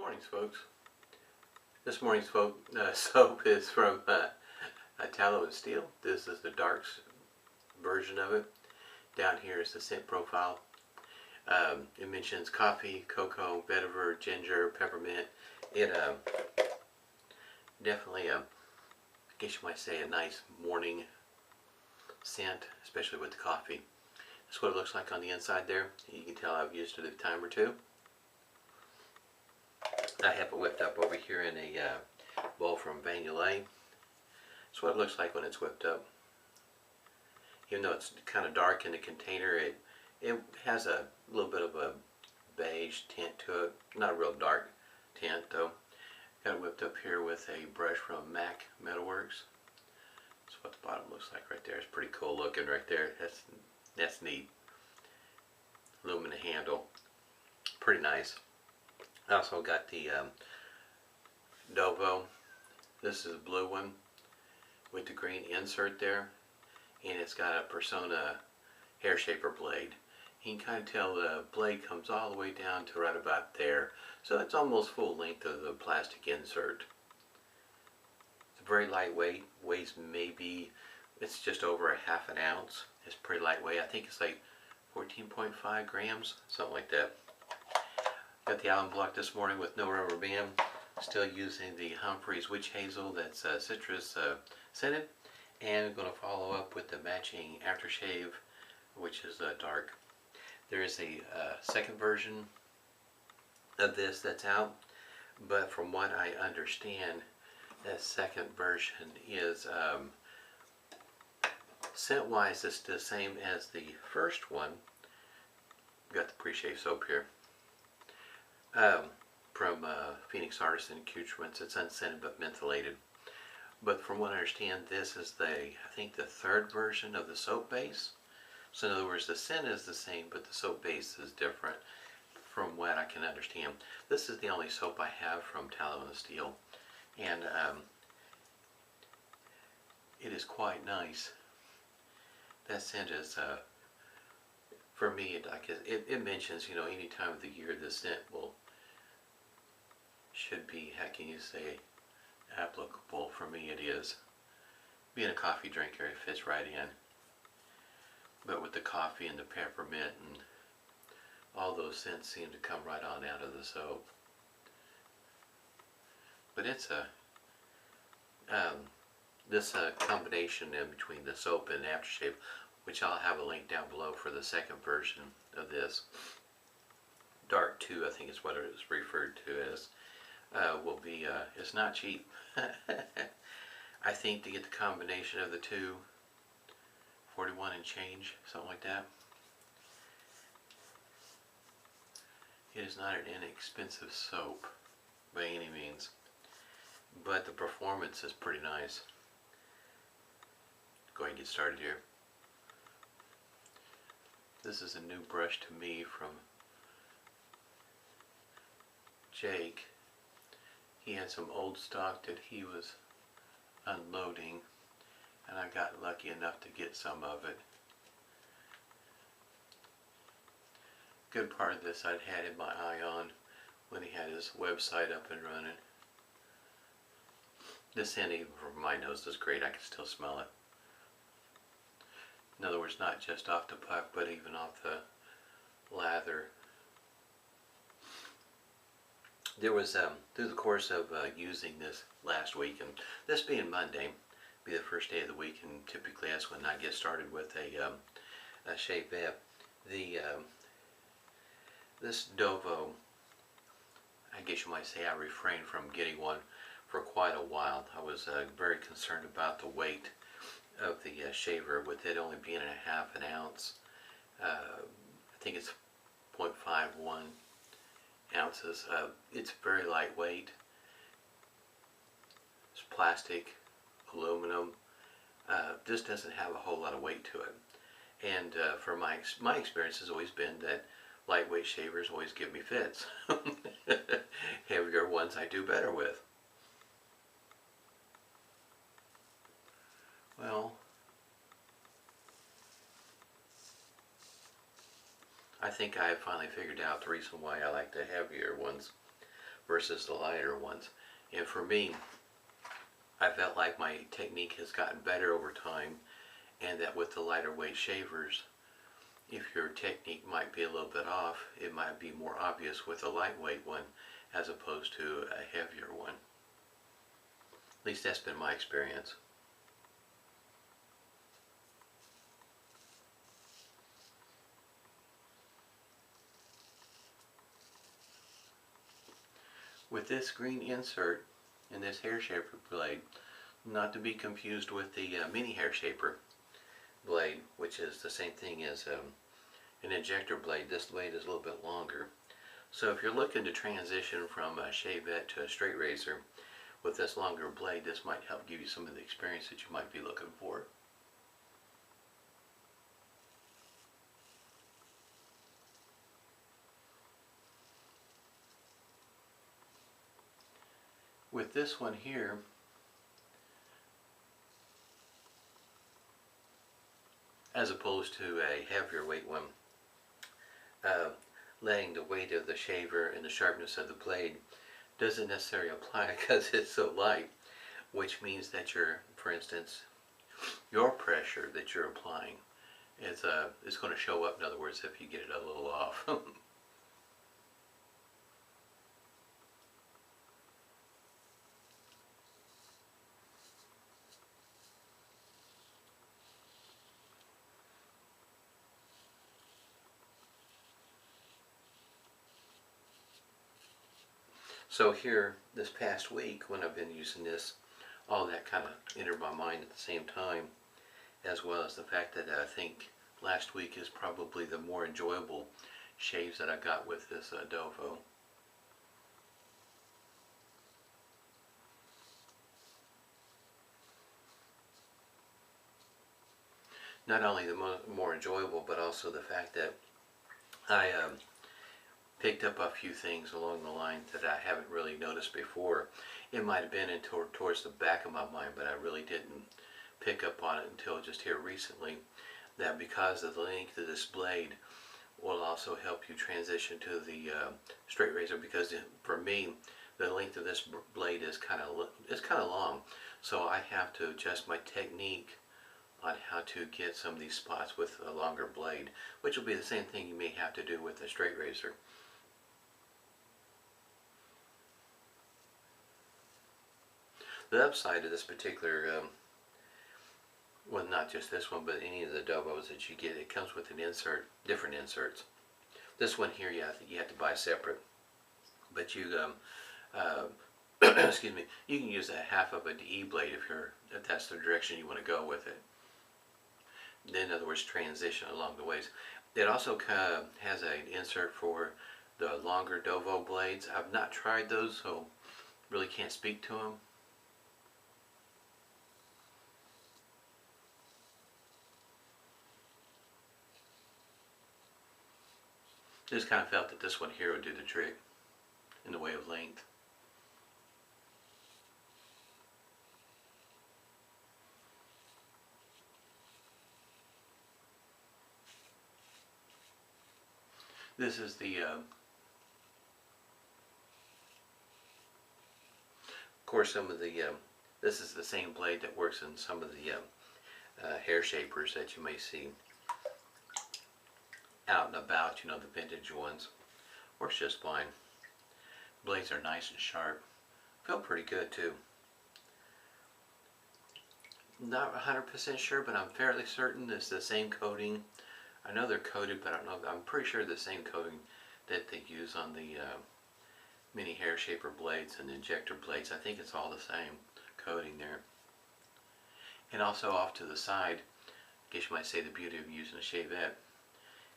mornings, folks. This morning's soap is from Tallow Steel. This is the dark version of it. Down here is the scent profile. It mentions coffee, cocoa, vetiver, ginger, peppermint. It definitely, I guess you might say, a nice morning scent, especially with the coffee. That's what it looks like on the inside there. You can tell I've used it a time or two. I have it whipped up over here in a bowl from Vanillay. That's what it looks like when it's whipped up. Even though it's kind of dark in the container, it has a little bit of a beige tint to it. Not a real dark tint though. Got it whipped up here with a brush from Metalworks. That's what the bottom looks like right there. It's pretty cool looking right there. That's neat. Aluminum handle. Pretty nice. I also got the Dovo. This is a blue one with the green insert there, and it's got a Personna hair shaper blade. You can kind of tell the blade comes all the way down to right about there, so it's almost full length of the plastic insert. It's very lightweight, weighs maybe, it's just over a half an ounce. It's pretty lightweight. I think it's like 14.5 grams, something like that. Got the alum block this morning with no rubber band. Still using the Humphrey's witch hazel that's citrus scented, and I'm going to follow up with the matching aftershave, which is dark. There is a second version of this that's out, but from what I understand, that second version is scent wise it's the same as the first one. Got the Preshave soap here. From Phoenix Artisan accoutrements. It's unscented but mentholated. But from what I understand, this is I think the third version of the soap base. So in other words, the scent is the same, but the soap base is different from what I can understand. This is the only soap I have from Tallow Steel, and it is quite nice. That scent is, for me, it mentions, any time of the year the scent should be, how can you say, applicable. For me it is. Being a coffee drinker, it fits right in. But with the coffee and the peppermint and all those scents seem to come right on out of the soap. But it's this combination in between the soap and aftershave, which I'll have a link down below for the second version of this. Dark 2, I think is what it is referred to as. Will be, it's not cheap. I think to get the combination of the two, 41 and change, something like that. It is not an inexpensive soap by any means, but the performance is pretty nice. Go ahead and get started here. This is a new brush to me from Jake. He had some old stock that he was unloading, and I got lucky enough to get some of it. Good part of this I'd had in my eye on when he had his website up and running. This scent, even from my nose, is great. I can still smell it. In other words, not just off the puck, but even off the lather. There was, through the course of using this last week, and this being Monday, be the first day of the week, and typically that's when I get started with a Shavette. This Dovo, I guess you might say I refrained from getting one for quite a while. I was very concerned about the weight of the shaver, with it only being a half an ounce. I think it's 0.51 ounces. It's very lightweight. It's plastic, aluminum. This doesn't have a whole lot of weight to it. And for my experience has always been that lightweight shavers always give me fits. Heavier ones I do better with. Well, I think I finally figured out the reason why I like the heavier ones. versus the lighter ones. And for me, I felt like my technique has gotten better over time, and that with the lighter weight shavers, if your technique might be a little bit off, it might be more obvious with a lightweight one as opposed to a heavier one. At least that's been my experience. With this green insert in this hair shaper blade, not to be confused with the mini hair shaper blade, which is the same thing as an injector blade. This blade is a little bit longer. So if you're looking to transition from a shavette to a straight razor with this longer blade, this might help give you some of the experience that you might be looking for. With this one here, as opposed to a heavier weight one, letting the weight of the shaver and the sharpness of the blade doesn't necessarily apply because it's so light, which means that for instance, your pressure that you're applying is going to show up, in other words, if you get it a little off. So here, this past week, when I've been using this, all that kind of entered my mind at the same time, as well as the fact that I think last week is probably the more enjoyable shaves that I got with this Dovo. Not only the more enjoyable, but also the fact that I picked up a few things along the line that I haven't really noticed before. It might have been towards the back of my mind, but I really didn't pick up on it until just here recently, that because of the length of this blade will also help you transition to the straight razor, because for me the length of this blade is kind of long, so I have to adjust my technique on how to get some of these spots with a longer blade, which will be the same thing you may have to do with a straight razor. The upside of this particular, well, not just this one, but any of the Dovos that you get, it comes with an insert, different inserts. This one here, yeah, you have to buy separate, but you, excuse me, you can use a half of a DE blade if that's the direction you want to go with it. Then, in other words, transition along the ways. It also has an insert for the longer Dovo blades. I've not tried those, so really can't speak to them. Just kind of felt that this one here would do the trick in the way of length. This is the, of course, some of the, this is the same blade that works in some of the hair shapers that you may see out and about, you know, the vintage ones. Works just fine. Blades are nice and sharp. Feel pretty good too. Not 100% sure, but I'm fairly certain it's the same coating. I know they're coated, but I don't know. I'm pretty sure the same coating that they use on the mini hair shaper blades and injector blades. I think it's all the same coating there. And also off to the side, I guess you might say the beauty of using a shavette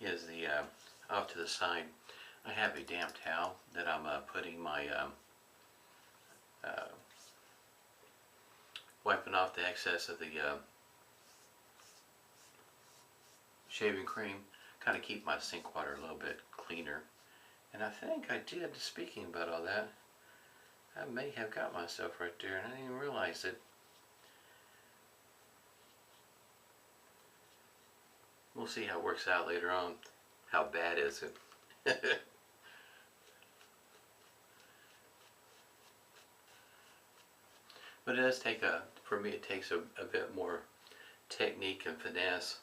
is the off to the side I have a damp towel that I'm putting my wiping off the excess of the shaving cream, kind of keep my sink water a little bit cleaner. And I think I did, speaking about all that, I may have got myself right there and I didn't even realize it. We'll see how it works out later on. How bad is it? But it does take for me it takes a bit more technique and finesse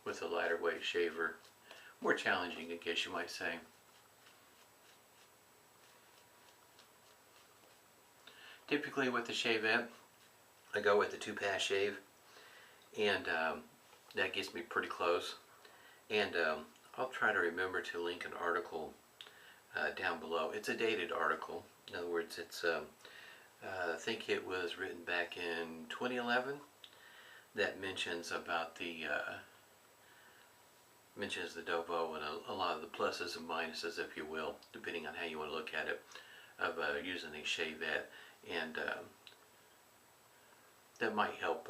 with a lighter weight shaver. More challenging, I guess you might say. Typically with the Shavette, I go with the 2-pass shave, and that gets me pretty close. And I'll try to remember to link an article down below. It's a dated article. In other words, it's I think it was written back in 2011 that mentions about the Dovo and a lot of the pluses and minuses, if you will, depending on how you want to look at it, of using a Shavette, and that might help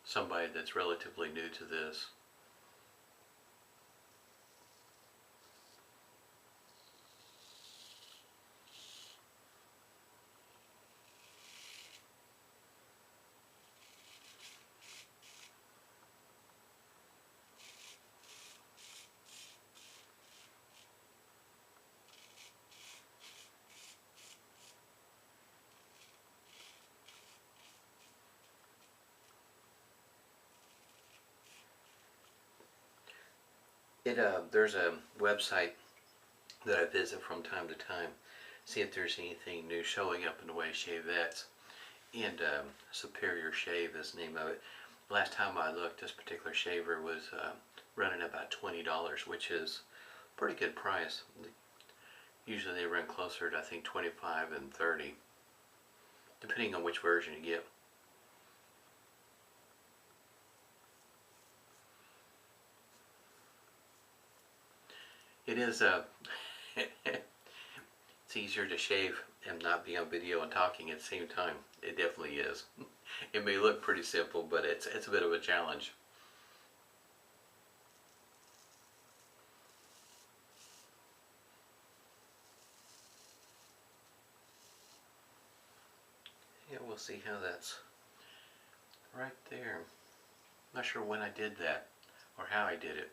somebody that's relatively new to this. There's a website that I visit from time to time, see if there's anything new showing up in the way of shavettes, and Superior Shave is the name of it. Last time I looked, this particular shaver was running about $20, which is a pretty good price. Usually they run closer to, I think, 25 and 30, depending on which version you get. It is it's easier to shave and not be on video and talking at the same time. It definitely is. It may look pretty simple, but it's a bit of a challenge. Yeah, we'll see how that's right there. Not sure when I did that or how I did it.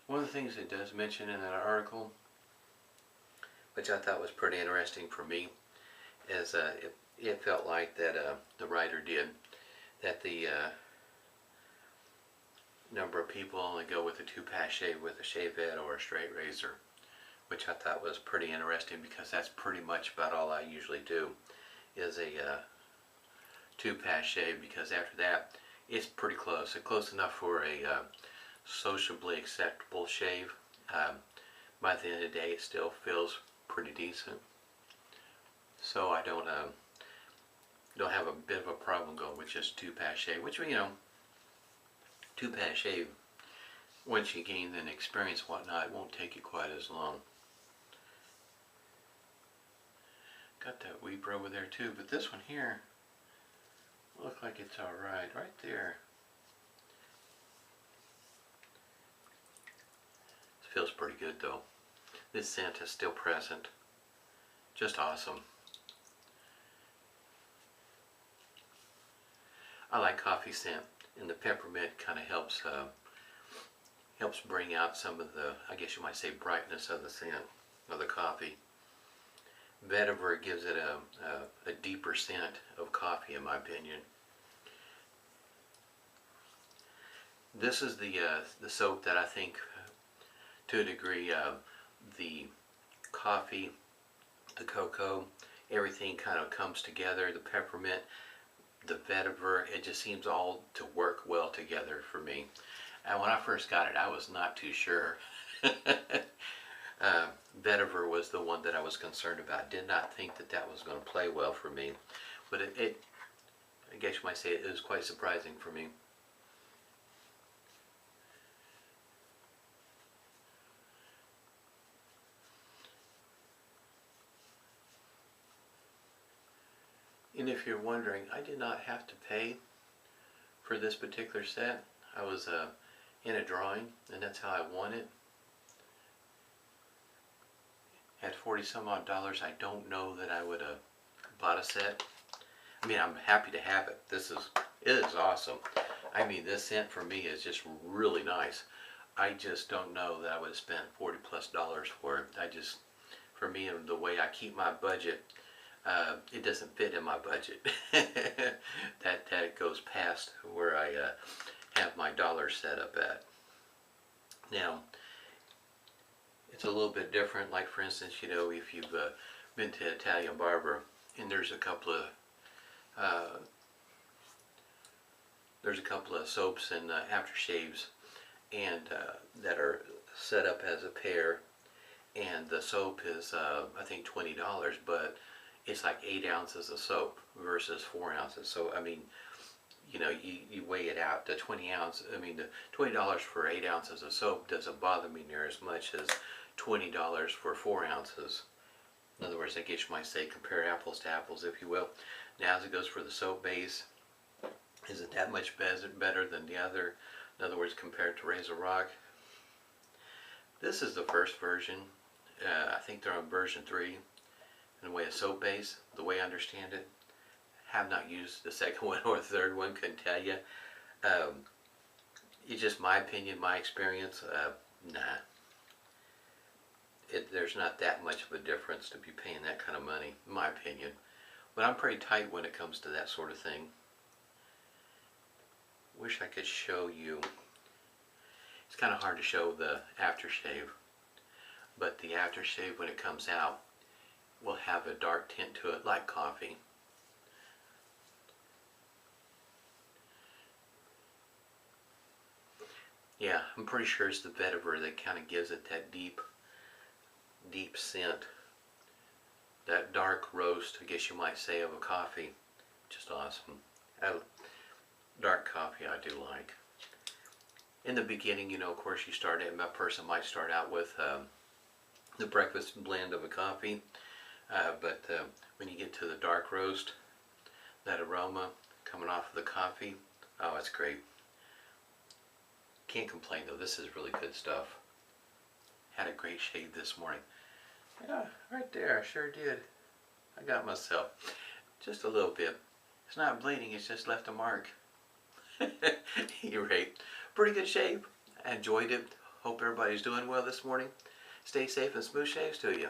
One of the things it does mention in that article, which I thought was pretty interesting for me, is it felt like that the writer did, that the number of people only go with a 2-pass shave with a shavette or a straight razor, which I thought was pretty interesting, because that's pretty much about all I usually do, is a 2-pass shave, because after that it's pretty close. It's close enough for a sociably acceptable shave. By the end of the day it still feels pretty decent, so I don't have a bit of a problem going with just 2-pass shave, which, you know, 2-pass shave, once you gain an experience and whatnot, it won't take you quite as long. Got that weeper over there too, but this one here looks like it's alright right there. Feels pretty good though. This scent is still present. Just awesome. I like coffee scent, and the peppermint kind of helps bring out some of the, I guess you might say, brightness of the scent of the coffee. Vetiver gives it a deeper scent of coffee, in my opinion. This is the soap that I think, to a degree, the coffee, the cocoa, everything kind of comes together. The peppermint, the vetiver, it just seems all to work well together for me. And when I first got it, I was not too sure. Vetiver was the one that I was concerned about. Did not think that that was going to play well for me, but I guess you might say it was quite surprising for me. And if you're wondering, I did not have to pay for this particular set. I was in a drawing, and that's how I won it. At 40 some odd dollars, I don't know that I would have bought a set. I mean, I'm happy to have it. It is awesome. I mean, this scent for me is just really nice. I just don't know that I would have spent 40 plus dollars for it. For me, and the way I keep my budget, it doesn't fit in my budget. that goes past where I have my dollars set up at. Now, it's a little bit different. Like for instance, you know, if you've been to Italian barber, and there's a couple of soaps and aftershaves, and that are set up as a pair, and the soap is I think $20, but it's like 8 ounces of soap versus 4 ounces. So I mean, you know, you weigh it out. The 20 ounce, I mean, the $20 for 8 ounces of soap doesn't bother me near as much as $20 for 4 ounces. In other words, I guess you might say compare apples to apples, if you will. Now, as it goes for the soap base, is it that much better than the other? In other words, compared to Razor Rock. This is the first version. I think they're on version 3 in the way of soap base, the way I understand it. Have not used the second one or the third one, couldn't tell you. It's just my opinion, my experience. Nah. There's not that much of a difference to be paying that kind of money, in my opinion. But I'm pretty tight when it comes to that sort of thing. Wish I could show you. It's kind of hard to show the aftershave, but the aftershave when it comes out will have a dark tint to it like coffee. Yeah, I'm pretty sure it's the vetiver that kind of gives it that deep scent. That dark roast, I guess you might say, of a coffee. Just awesome. Dark coffee I do like. In the beginning, you know, of course, a person might start out with the breakfast blend of a coffee, but when you get to the dark roast, that aroma coming off of the coffee, oh, it's great. Can't complain though, this is really good stuff. Had a great shave this morning. Yeah, right there, I sure did. I got myself. Just a little bit. It's not bleeding, it's just left a mark. You're right. Pretty good shave. I enjoyed it. Hope everybody's doing well this morning. Stay safe and smooth shaves to you.